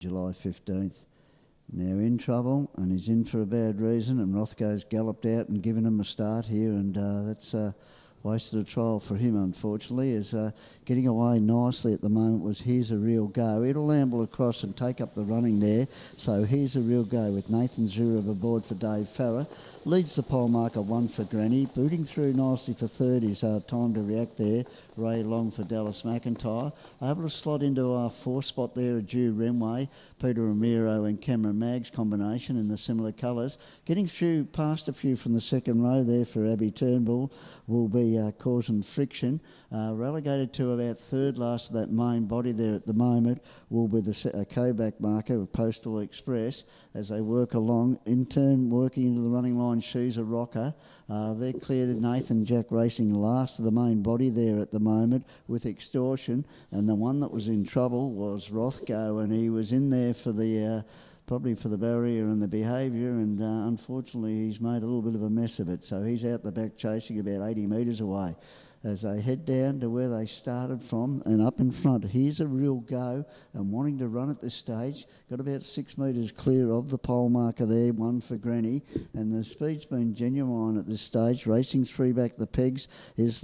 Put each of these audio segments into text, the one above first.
July 15th. Now in trouble, and he's in for a bad reason, and Rothgo's galloped out and given him a start here, and that's wasted a trial for him, unfortunately. Is getting away nicely at the moment was Here's a Real Go. It'll amble across and take up the running there, so Here's a Real Go with Nathan Zurab aboard for Dave Farrer. Leads the pole marker 1 for Granny. Booting through nicely for third is Time to React there. Ray Long for Dallas McIntyre. Able to slot into our 4 spot there, a Jew Renway, Peter Ramiro and Cameron Maggs combination in the similar colours. Getting through past a few from the second row there for Abby Turnbull will be causing friction. Relegated to about third last of that main body there at the moment will be the Kobach marker of Postal Express as they work along. In turn, working into the running line, She's a Rocker. They're cleared Nathan Jack Racing last of the main body there at the moment with Extortion, and the one that was in trouble was Rothgo, and he was in there for the probably for the barrier and the behaviour, and unfortunately he's made a little bit of a mess of it, so he's out the back chasing about 80 metres away as they head down to where they started from, and up in front Here's a Real Go, and wanting to run at this stage, got about 6 metres clear of the pole marker there, 1 for Granny, and the speed's been genuine at this stage. Racing 3 back the pegs is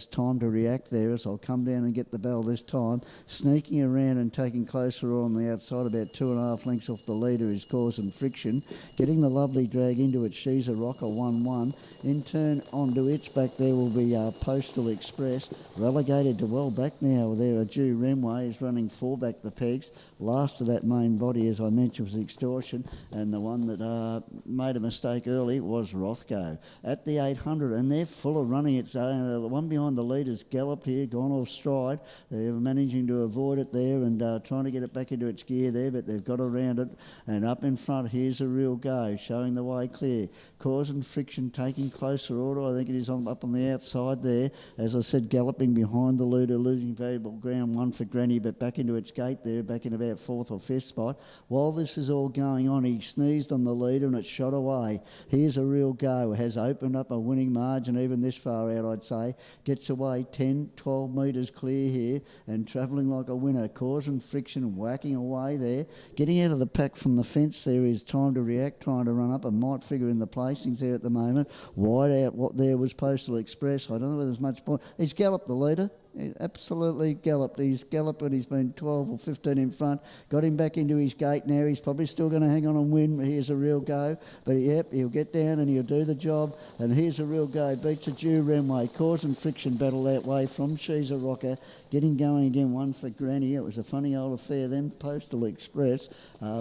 Time to React there, as I'll come down and get the bell this time. Sneaking around and taking closer on the outside, about 2.5 lengths off the leader, is causing friction. Getting the lovely drag into it, She's a Rocker 1-1. In turn onto its back there will be Postal Express, relegated to well back now there. A Jew Renway is running 4 back the pegs. Last of that main body, as I mentioned, was Extortion, and the one that made a mistake early was Rothgo at the 800, and they're full of running. It's the one behind the leaders galloped here, gone off stride. They're managing to avoid it there and trying to get it back into its gear there, but they've got around it, and up in front Here's a Real Go, showing the way clear, causing friction, taking closer order. I think it is up on the outside there. As I said, galloping behind the leader, losing valuable ground, 1 for Granny, but back into its gate there, back in about 4th or 5th spot. While this is all going on, he sneezed on the leader and it shot away. Here's a Real Go, has opened up a winning margin even this far out, I'd say. Gets away 10, 12 metres clear here and travelling like a winner, causing friction, whacking away there. Getting out of the pack from the fence there is Time to React, trying to run up and might figure in the placings there at the moment. Wide out what there was Postal Express. I don't know whether there's much point. He's galloped the leader. He absolutely galloped. He's galloped and he's been 12 or 15 in front. Got him back into his gate now. He's probably still going to hang on and win. Here's a Real Go. But yep, he'll get down and he'll do the job. And Here's a Real Go. Beats a Jew Renway. Causing friction battle that way from She's a Rocker. Getting going again, 1 for Granny. It was a funny old affair. Then Postal Express.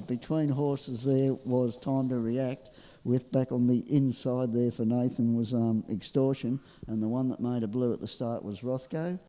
Between horses there was Time to React. With back on the inside there for Nathan was Extortion. And the one that made a blue at the start was Rothgo.